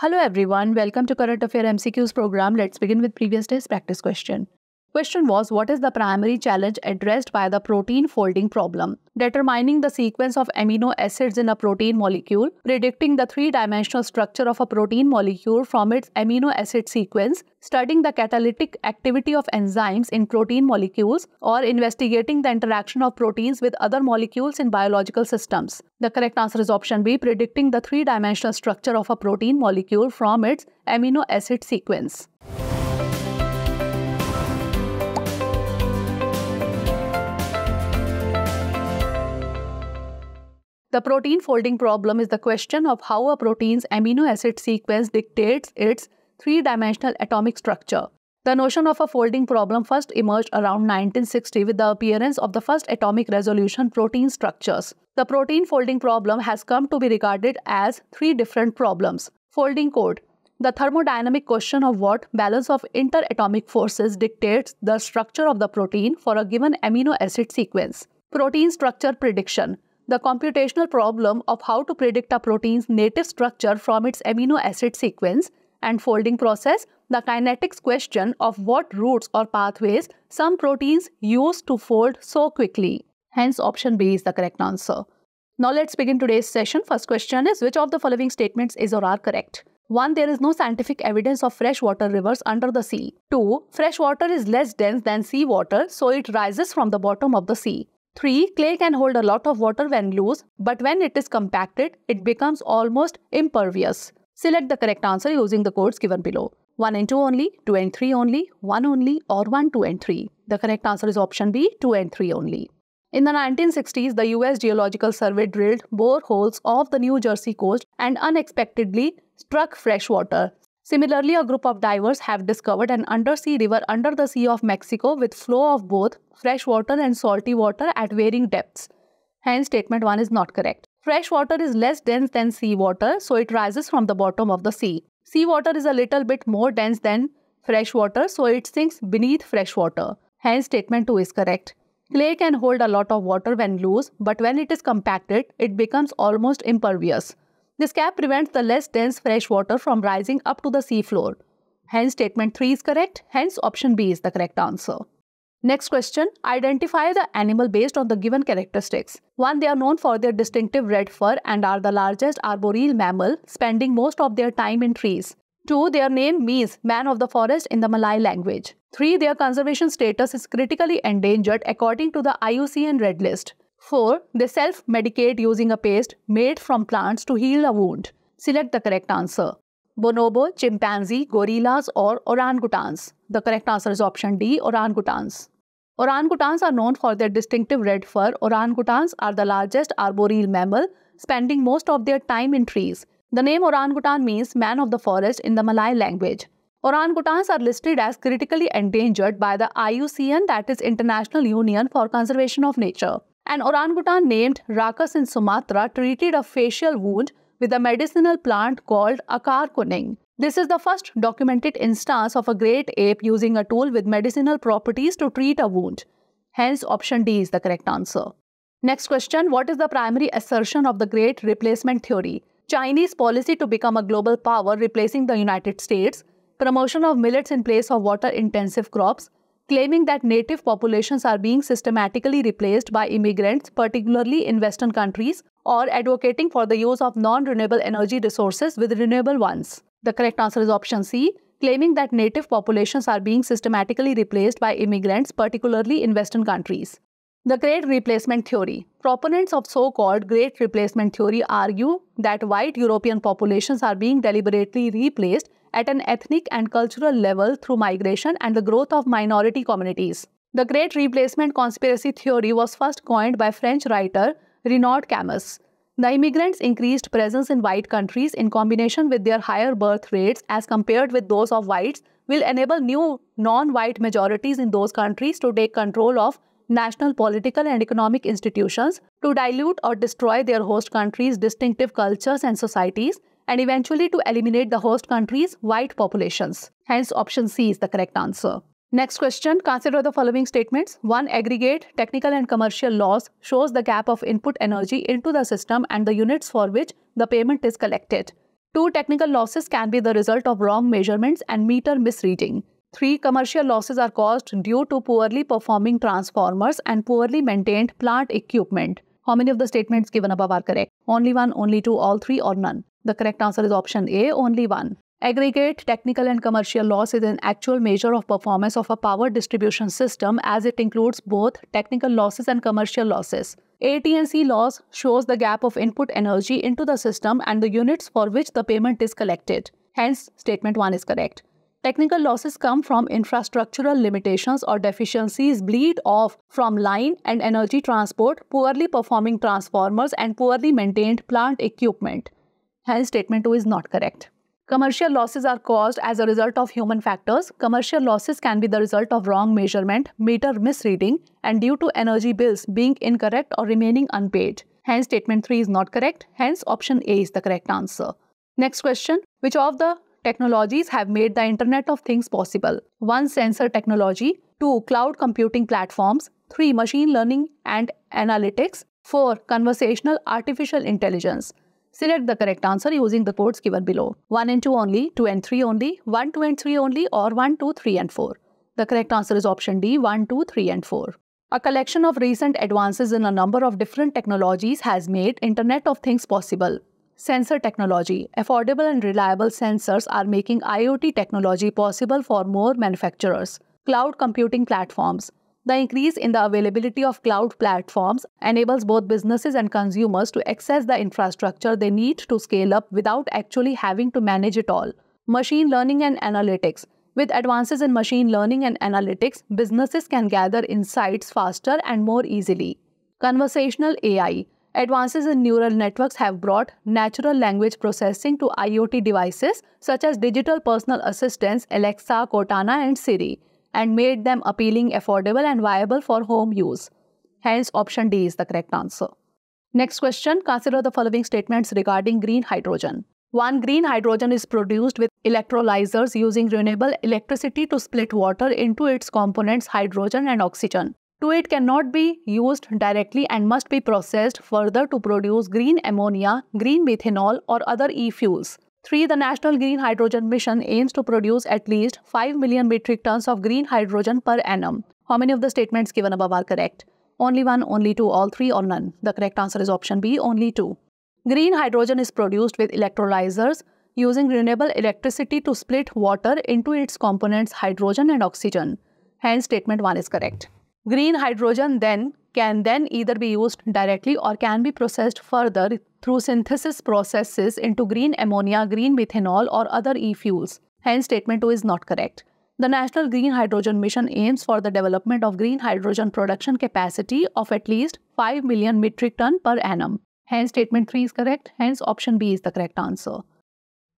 Hello everyone, welcome to Current Affair MCQs program. Let's begin with previous day's practice question. Question was, what is the primary challenge addressed by the protein folding problem? Determining the sequence of amino acids in a protein molecule, predicting the three-dimensional structure of a protein molecule from its amino acid sequence, studying the catalytic activity of enzymes in protein molecules, or investigating the interaction of proteins with other molecules in biological systems. The correct answer is option B, predicting the three-dimensional structure of a protein molecule from its amino acid sequence. The protein folding problem is the question of how a protein's amino acid sequence dictates its three-dimensional atomic structure. The notion of a folding problem first emerged around 1960 with the appearance of the first atomic resolution protein structures. The protein folding problem has come to be regarded as three different problems. Folding code. The thermodynamic question of what balance of interatomic forces dictates the structure of the protein for a given amino acid sequence. Protein structure prediction. The computational problem of how to predict a protein's native structure from its amino acid sequence, and folding process, the kinetics question of what routes or pathways some proteins use to fold so quickly. Hence, option B is the correct answer. Now let's begin today's session. First question is, which of the following statements is or are correct? 1. There is no scientific evidence of freshwater rivers under the sea. 2. Fresh water is less dense than seawater, so it rises from the bottom of the sea. 3. Clay can hold a lot of water when loose, but when it is compacted, it becomes almost impervious. Select the correct answer using the codes given below. 1 and 2 only, 2 and 3 only, 1 only, or 1, 2 and 3. The correct answer is option B, 2 and 3 only. In the 1960s, the US Geological Survey drilled boreholes off the New Jersey coast and unexpectedly struck fresh water. Similarly, a group of divers have discovered an undersea river under the Sea of Mexico with flow of both fresh water and salty water at varying depths. Hence, statement 1 is not correct. Fresh water is less dense than seawater, so it rises from the bottom of the sea. Seawater is a little bit more dense than fresh water, so it sinks beneath fresh water. Hence, statement 2 is correct. Clay can hold a lot of water when loose, but when it is compacted, it becomes almost impervious. This cap prevents the less dense fresh water from rising up to the sea floor. Hence, statement 3 is correct. Hence, option B is the correct answer. Next question. Identify the animal based on the given characteristics. 1. They are known for their distinctive red fur and are the largest arboreal mammal, spending most of their time in trees. 2. Their name means man of the forest in the Malay language. 3. Their conservation status is critically endangered according to the IUCN Red List. 4. They self-medicate using a paste made from plants to heal a wound. Select the correct answer. Bonobo, chimpanzee, gorillas, or orangutans. The correct answer is option D, orangutans. Orangutans are known for their distinctive red fur. Orangutans are the largest arboreal mammal, spending most of their time in trees. The name orangutan means man of the forest in the Malay language. Orangutans are listed as critically endangered by the IUCN, that is International Union for Conservation of Nature. An orangutan named Rakus in Sumatra treated a facial wound with a medicinal plant called akar kuning. This is the first documented instance of a great ape using a tool with medicinal properties to treat a wound. Hence, option D is the correct answer. Next question. What is the primary assertion of the Great Replacement Theory? Chinese policy to become a global power replacing the United States, promotion of millets in place of water-intensive crops, claiming that native populations are being systematically replaced by immigrants, particularly in Western countries, or advocating for the use of non-renewable energy resources with renewable ones. The correct answer is option C, claiming that native populations are being systematically replaced by immigrants, particularly in Western countries. The Great Replacement Theory. Proponents of so-called Great Replacement Theory argue that white European populations are being deliberately replaced at an ethnic and cultural level through migration and the growth of minority communities. The Great Replacement Conspiracy Theory was first coined by French writer Renaud Camus. The immigrants' increased presence in white countries in combination with their higher birth rates as compared with those of whites will enable new non-white majorities in those countries to take control of national political and economic institutions, to dilute or destroy their host countries' distinctive cultures and societies, and eventually to eliminate the host country's white populations. Hence, option C is the correct answer. Next question. Consider the following statements. 1. Aggregate, technical and commercial loss shows the gap of input energy into the system and the units for which the payment is collected. 2. Technical losses can be the result of wrong measurements and meter misreading. 3. Commercial losses are caused due to poorly performing transformers and poorly maintained plant equipment. How many of the statements given above are correct? Only one, only two, all three, or none? The correct answer is option A, only one. Aggregate technical and commercial loss is an actual measure of performance of a power distribution system, as it includes both technical losses and commercial losses. AT&C loss shows the gap of input energy into the system and the units for which the payment is collected. Hence, statement 1 is correct. Technical losses come from infrastructural limitations or deficiencies bleed off from line and energy transport, poorly performing transformers, and poorly maintained plant equipment. Hence, statement 2 is not correct. Commercial losses are caused as a result of human factors. Commercial losses can be the result of wrong measurement, meter misreading, and due to energy bills being incorrect or remaining unpaid. Hence, statement 3 is not correct. Hence, option A is the correct answer. Next question. Which of the technologies have made the Internet of Things possible? 1. Sensor technology. 2. Cloud computing platforms. 3. Machine learning and analytics. 4. Conversational artificial intelligence. Select the correct answer using the codes given below. 1 and 2 only, 2 and 3 only, 1, 2 and 3 only, or 1, 2, 3 and 4. The correct answer is option D, 1, 2, 3 and 4. A collection of recent advances in a number of different technologies has made Internet of Things possible. Sensor technology. Affordable and reliable sensors are making IoT technology possible for more manufacturers. Cloud computing platforms. The increase in the availability of cloud platforms enables both businesses and consumers to access the infrastructure they need to scale up without actually having to manage it all. Machine learning and analytics. With advances in machine learning and analytics, businesses can gather insights faster and more easily. Conversational AI. Advances in neural networks have brought natural language processing to IoT devices such as digital personal assistants Alexa, Cortana, and Siri, and made them appealing, affordable, and viable for home use. Hence, option D is the correct answer. Next question. Consider the following statements regarding green hydrogen. 1. Green hydrogen is produced with electrolyzers using renewable electricity to split water into its components hydrogen and oxygen. 2. It cannot be used directly and must be processed further to produce green ammonia, green methanol, or other e-fuels. 3. The National Green Hydrogen Mission aims to produce at least 5 million metric tons of green hydrogen per annum. How many of the statements given above are correct? Only 1, only 2, all 3, or none? The correct answer is option B, only 2. Green hydrogen is produced with electrolyzers using renewable electricity to split water into its components hydrogen and oxygen. Hence, statement 1 is correct. Green hydrogen can either be used directly or can be processed further through synthesis processes into green ammonia, green methanol, or other e-fuels. Hence, statement 2 is not correct. The National Green Hydrogen Mission aims for the development of green hydrogen production capacity of at least 5 million metric ton per annum. Hence, statement 3 is correct. Hence, option B is the correct answer.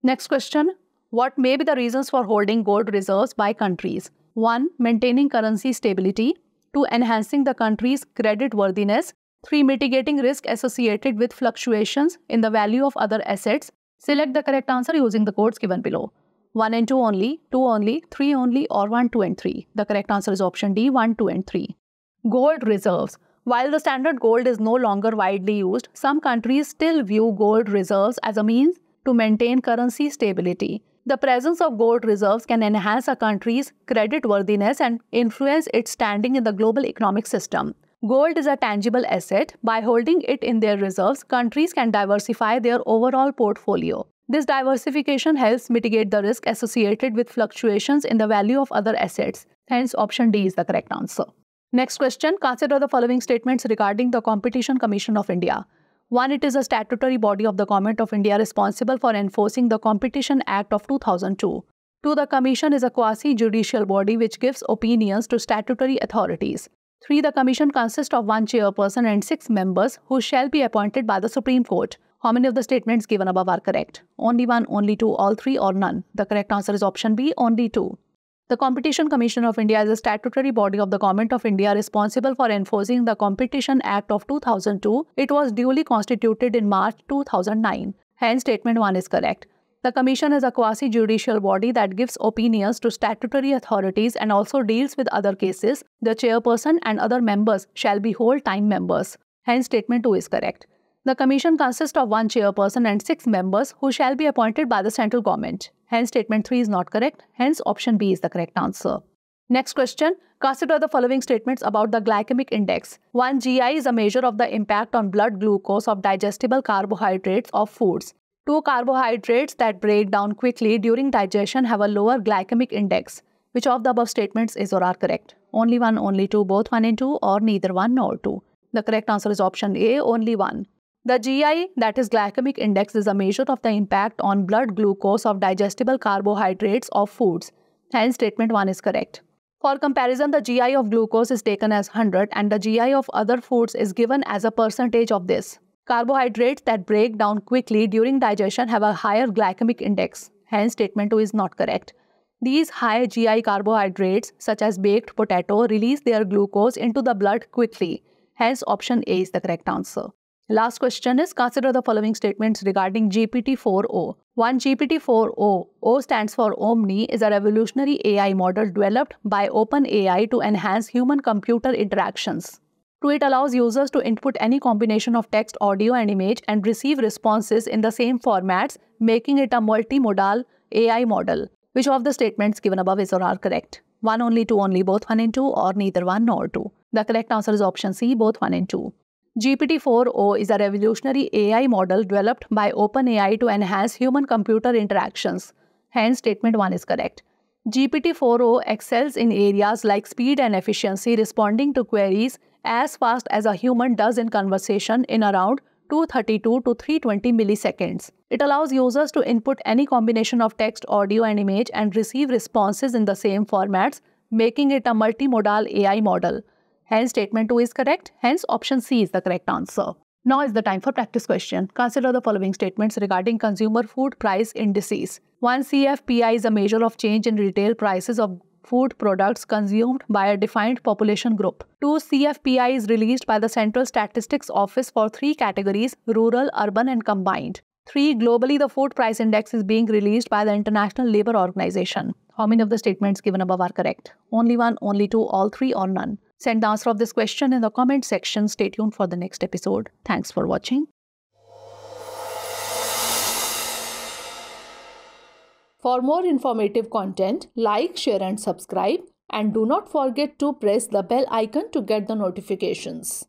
Next question. What may be the reasons for holding gold reserves by countries? 1. Maintaining currency stability. 2. Enhancing the country's credit worthiness. 3. Mitigating risk associated with fluctuations in the value of other assets. Select the correct answer using the codes given below. 1 and 2 only, 2 only, 3 only, or 1, 2 and 3. The correct answer is option D, 1, 2 and 3. Gold reserves. While the standard gold is no longer widely used, some countries still view gold reserves as a means to maintain currency stability. The presence of gold reserves can enhance a country's creditworthiness and influence its standing in the global economic system. Gold is a tangible asset. By holding it in their reserves, countries can diversify their overall portfolio. This diversification helps mitigate the risk associated with fluctuations in the value of other assets. Hence, option D is the correct answer. Next question. Consider the following statements regarding the Competition Commission of India. 1. It is a statutory body of the Government of India responsible for enforcing the Competition Act of 2002. 2. The Commission is a quasi-judicial body which gives opinions to statutory authorities. 3. The Commission consists of 1 chairperson and 6 members who shall be appointed by the Supreme Court. How many of the statements given above are correct? Only 1, only 2, all 3, or none? The correct answer is option B, only 2. The Competition Commission of India is a statutory body of the Government of India responsible for enforcing the Competition Act of 2002. It was duly constituted in March 2009. Hence, statement 1 is correct. The Commission is a quasi-judicial body that gives opinions to statutory authorities and also deals with other cases. The chairperson and other members shall be whole-time members. Hence, statement 2 is correct. The commission consists of one chairperson and 6 members who shall be appointed by the central government. Hence, statement 3 is not correct. Hence, option B is the correct answer. Next question. Consider the following statements about the glycemic index. 1. GI is a measure of the impact on blood glucose of digestible carbohydrates of foods. 2. Carbohydrates that break down quickly during digestion have a lower glycemic index. Which of the above statements is or are correct? Only 1, only 2, both 1 and 2, or neither 1 nor 2? The correct answer is option A, only 1. The GI, that is glycemic index, is a measure of the impact on blood glucose of digestible carbohydrates of foods. Hence, statement 1 is correct. For comparison, the GI of glucose is taken as 100 and the GI of other foods is given as a percentage of this. Carbohydrates that break down quickly during digestion have a higher glycemic index. Hence, statement 2 is not correct. These high GI carbohydrates, such as baked potato, release their glucose into the blood quickly. Hence, option A is the correct answer. Last question is, consider the following statements regarding GPT-4o. 1. GPT-4o, O stands for Omni, is a revolutionary AI model developed by OpenAI to enhance human-computer interactions. 2. It allows users to input any combination of text, audio, and image and receive responses in the same formats, making it a multimodal AI model. Which of the statements given above is or are correct? 1, only 2, only, both 1 and 2, or neither 1 nor 2? The correct answer is option C, both 1 and 2. GPT-4o is a revolutionary AI model developed by OpenAI to enhance human-computer interactions. Hence, statement 1 is correct. GPT-4o excels in areas like speed and efficiency, responding to queries as fast as a human does in conversation in around 232 to 320 milliseconds. It allows users to input any combination of text, audio, and image and receive responses in the same formats, making it a multimodal AI model. Hence, statement 2 is correct. Hence, option C is the correct answer. Now is the time for practice question. Consider the following statements regarding consumer food price indices. 1. CFPI is a measure of change in retail prices of food products consumed by a defined population group. 2. CFPI is released by the Central Statistics Office for 3 categories: rural, urban, and combined. 3. Globally, the food price index is being released by the International Labour Organization. How many of the statements given above are correct? Only 1, only 2, all 3, or none? Send the answer of this question in the comment section. Stay tuned for the next episode. Thanks for watching. For more informative content, like, share and subscribe. And do not forget to press the bell icon to get the notifications.